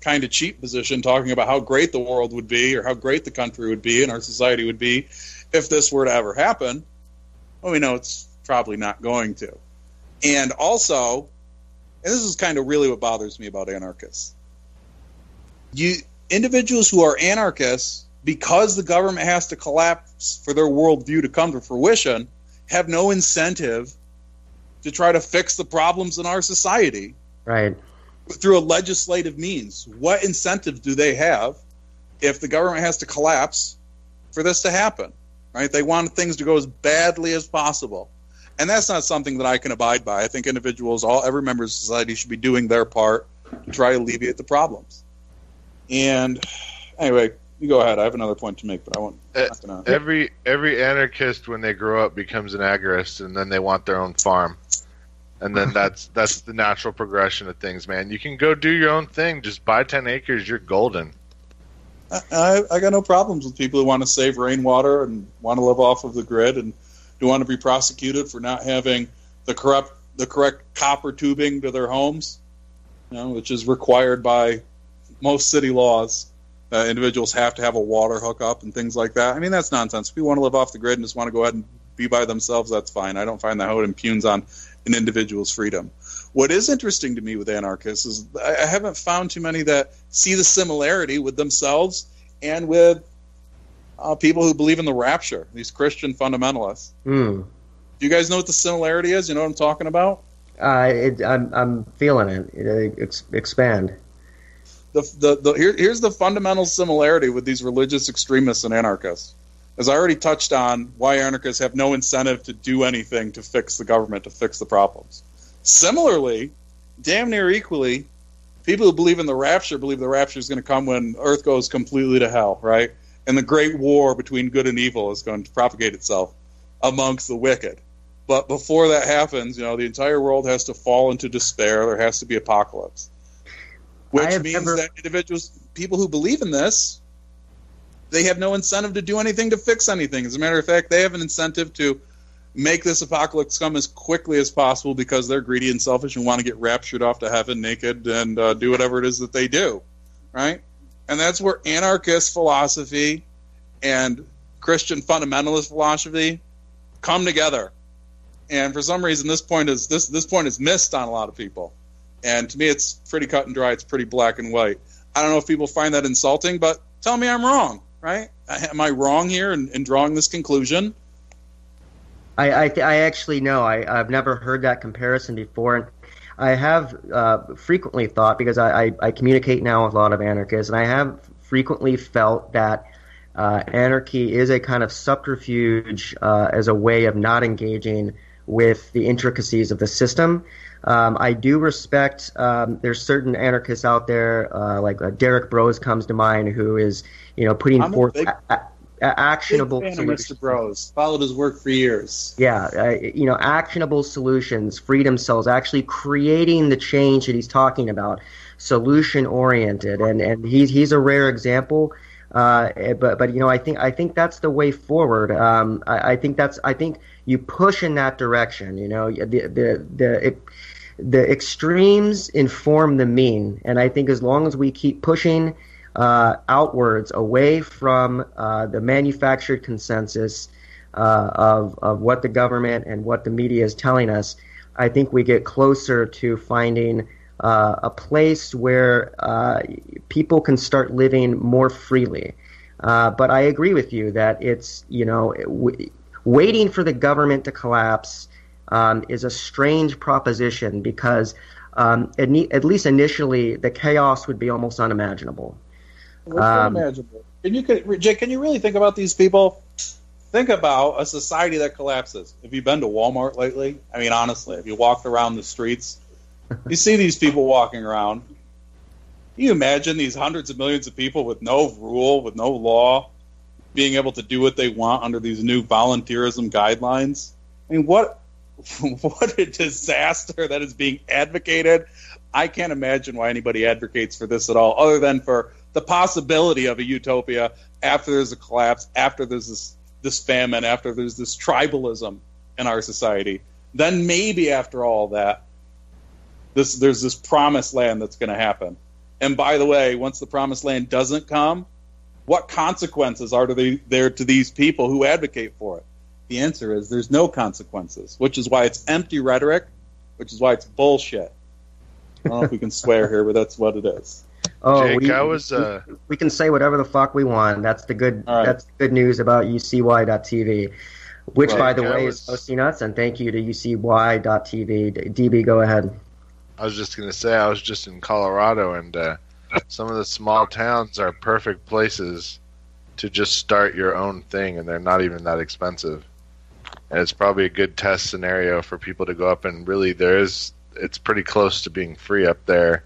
kind of cheap position talking about how great the world would be or how great the country would be and our society would be if this were to ever happen. Well, we know it's probably not going to. And also, and this is kind of really what bothers me about anarchists, individuals who are anarchists, because the government has to collapse for their worldview to come to fruition, have no incentive to try to fix the problems in our society. Right. Through a legislative means. What incentive do they have if the government has to collapse for this to happen? Right? They want things to go as badly as possible. And that's not something that I can abide by. I think individuals, every member of society should be doing their part to try to alleviate the problems. And anyway, you go ahead. I have another point to make, but I won't. Every anarchist, when they grow up, becomes an agorist, and then they want their own farm. And then that's the natural progression of things, man. You can go do your own thing. Just buy 10 acres. You're golden. I got no problems with people who want to save rainwater and want to live off of the grid and do want to be prosecuted for not having the correct copper tubing to their homes, which is required by most city laws. Individuals have to have a water hookup and things like that. I mean, that's nonsense. If people want to live off the grid and just want to go ahead and be by themselves, that's fine. I don't find that how it impugns on an individual's freedom. What is interesting to me with anarchists is I haven't found too many that see the similarity with themselves and with people who believe in the rapture, these Christian fundamentalists. Do you guys know what the similarity is? You know what I'm talking about? I'm feeling it. Expand. Here's the fundamental similarity with these religious extremists and anarchists. As I already touched on, why anarchists have no incentive to do anything to fix the government, to fix the problems. Similarly, damn near equally, people who believe in the rapture believe the rapture is going to come when Earth goes completely to hell, right? And the great war between good and evil is going to propagate itself amongst the wicked. But before that happens, the entire world has to fall into despair. There has to be apocalypse. Which means that people who believe in this, they have no incentive to do anything to fix anything. As a matter of fact, they have an incentive to make this apocalypse come as quickly as possible because they're greedy and selfish and want to get raptured off to heaven naked and do whatever it is that they do, right? And that's where anarchist philosophy and Christian fundamentalist philosophy come together. And for some reason, this point is missed on a lot of people. And to me, it's pretty cut and dry. It's pretty black and white. I don't know if people find that insulting, but tell me I'm wrong, right? Am I wrong here in drawing this conclusion? I actually know. I've never heard that comparison before. And I have frequently thought, because I communicate now with a lot of anarchists, and I have frequently felt that anarchy is a kind of subterfuge as a way of not engaging with the intricacies of the system. I do respect, there's certain anarchists out there, like Derek Bros comes to mind, who is, putting forth actionable solutions. Mr. Bros. Followed his work for years. Yeah, actionable solutions, freedom cells, actually creating the change that he's talking about, solution-oriented, and he's a rare example. But I think that's the way forward. I think you push in that direction. The extremes inform the mean, and I think as long as we keep pushing outwards, away from the manufactured consensus of what the government and what the media is telling us, I think we get closer to finding a place where people can start living more freely. But I agree with you that it's, waiting for the government to collapse is a strange proposition, because at least initially the chaos would be almost unimaginable. What's unimaginable? Jake, can you really think about these people? Think about a society that collapses. Have you been to Walmart lately? I mean, honestly, have you walked around the streets? You see these people walking around. Can you imagine these hundreds of millions of people with no rule, with no law, being able to do what they want under these new volunteerism guidelines? I mean, what a disaster that is being advocated. I can't imagine why anybody advocates for this at all, other than for the possibility of a utopia after there's a collapse, after there's this famine, after there's this tribalism in our society. Then maybe after all that, there's this promised land that's going to happen. And by the way, once the promised land doesn't come, what consequences are there to these people who advocate for it? The answer is there's no consequences, which is why it's empty rhetoric, which is why it's bullshit. I don't know if we can swear here, but that's what it is. Oh, Jake, we can say whatever the fuck we want. That's the good. Right. That's the good news about UCY.tv, which, by the way, is hosting us. And thank you to UCY.tv. DB, go ahead. I was just going to say, I was just in Colorado, and some of the small towns are perfect places to just start your own thing, and they're not even that expensive. And it's probably a good test scenario for people to go up, and really it's pretty close to being free up there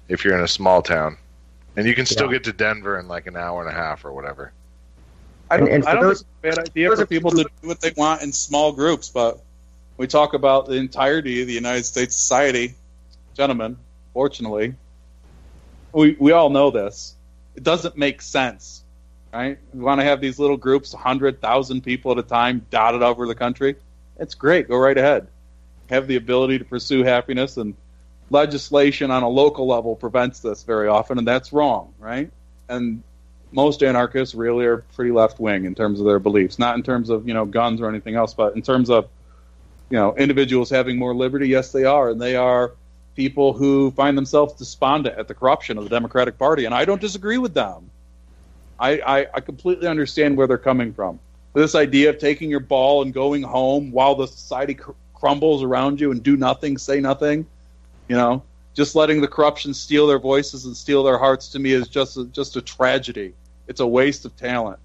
if you're in a small town. And you can still get to Denver in like an hour and a half or whatever. I don't think it's a bad idea for people to do what they want in small groups, but we talk about the entirety of the United States society. Gentlemen, fortunately, we all know this. It doesn't make sense, right? We want to have these little groups, 100,000 people at a time, dotted over the country. It's great. Go right ahead. Have the ability to pursue happiness, and legislation on a local level prevents this very often, and that's wrong, right? And most anarchists really are pretty left-wing in terms of their beliefs, not in terms of, guns or anything else, but in terms of, individuals having more liberty. Yes, they are, and they are people who find themselves despondent at the corruption of the Democratic Party, and I don't disagree with them. I completely understand where they're coming from. This idea of taking your ball and going home while the society crumbles around you and do nothing, say nothing, just letting the corruption steal their voices and steal their hearts, to me is just a tragedy. It's a waste of talent.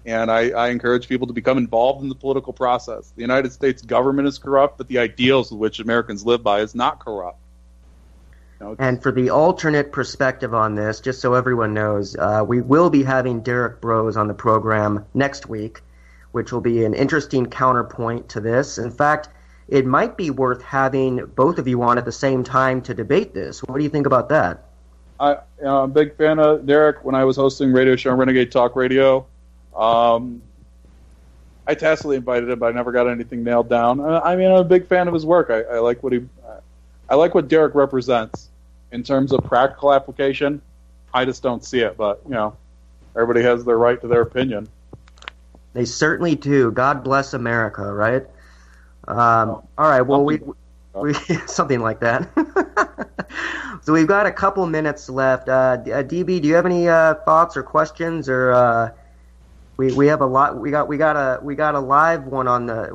And I encourage people to become involved in the political process. The United States government is corrupt, but the ideals with which Americans live by is not corrupt. And for the alternate perspective on this, just so everyone knows, we will be having Derek Bros on the program next week, which will be an interesting counterpoint to this. In fact, it might be worth having both of you on at the same time to debate this. What do you think about that? I'm a big fan of Derek. When I was hosting radio show on Renegade Talk Radio, I tacitly invited him, but I never got anything nailed down. I mean, I'm a big fan of his work. I like what Derek represents in terms of practical application. I just don't see it, but everybody has their right to their opinion. They certainly do. God bless America, right? All right. Well, we something like that. So we've got a couple minutes left. DB, do you have any thoughts or questions, or we have a lot? We got a live one on the.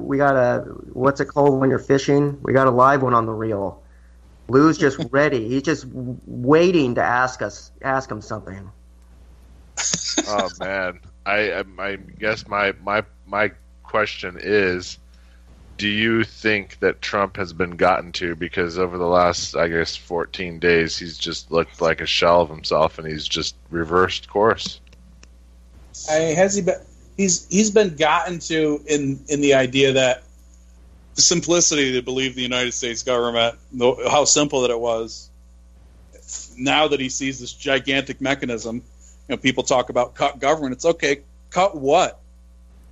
What's it called when you're fishing? We got a live one on the reel. Lou's just ready. He's just waiting to ask him something. Oh man, I guess my question is, do you think that Trump has been gotten to, because over the last, I guess, 14 days he's just looked like a shell of himself and he's just reversed course? Has he been? He's been gotten to in the idea that the simplicity to believe the United States government, how simple that it was. Now that he sees this gigantic mechanism, people talk about cut government. It's okay. Cut what?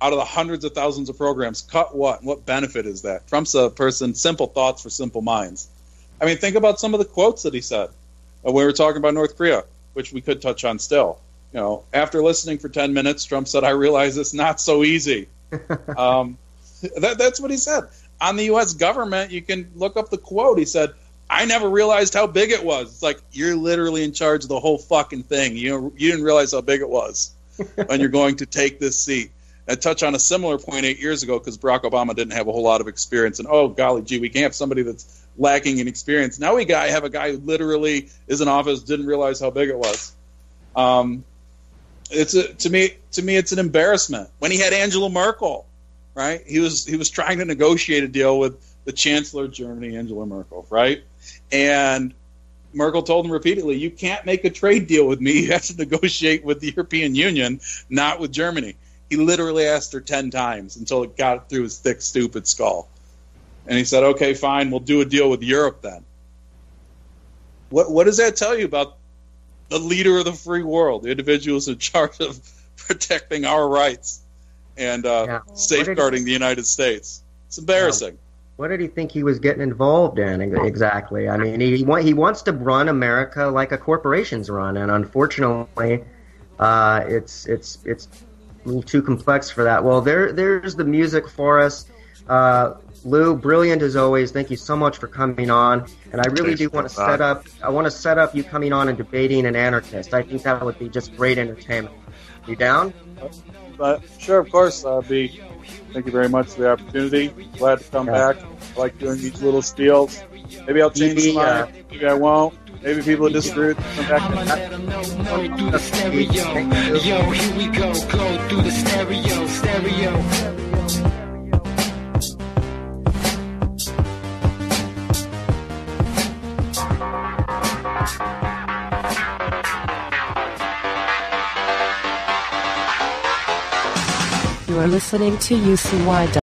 Out of the hundreds of thousands of programs, cut what? What benefit is that? Trump's a person, simple thoughts for simple minds. I mean, think about some of the quotes that he said when we were talking about North Korea, which we could touch on still. After listening for 10 minutes, Trump said, "I realize it's not so easy." That's what he said. On the U.S. government, you can look up the quote. He said, "I never realized how big it was." It's like, you're literally in charge of the whole fucking thing. You didn't realize how big it was when you're going to take this seat. And touch on a similar point 8 years ago, because Barack Obama didn't have a whole lot of experience. And, oh, golly gee, we can't have somebody that's lacking in experience. Now we have a guy who literally is in office, didn't realize how big it was. To me, it's an embarrassment. When he had Angela Merkel, right? He was trying to negotiate a deal with the Chancellor of Germany, Angela Merkel, right? And Merkel told him repeatedly, "You can't make a trade deal with me. You have to negotiate with the European Union, not with Germany." He literally asked her 10 times until it got through his thick, stupid skull. And he said, "Okay, fine, we'll do a deal with Europe then." What does that tell you about the leader of the free world, the individuals in charge of protecting our rights and safeguarding the United States? It's embarrassing. What did he think he was getting involved in exactly? I mean, he wants to run America like a corporation's run, and unfortunately, it's a little too complex for that. Well, there's the music for us. Lou, brilliant as always. Thank you so much for coming on. And I really do want to set up. I want to set up you coming on and debating an anarchist. I think that would be just great entertainment. You down? Sure, of course. Thank you very much for the opportunity. Glad to come back. I like doing these little spiels. Maybe I'll change my mind. Maybe I won't. Maybe people disagree with me. Come back. I'ma let them know, go through the stereo. Yo, here we go through the stereo. You are listening to UCY.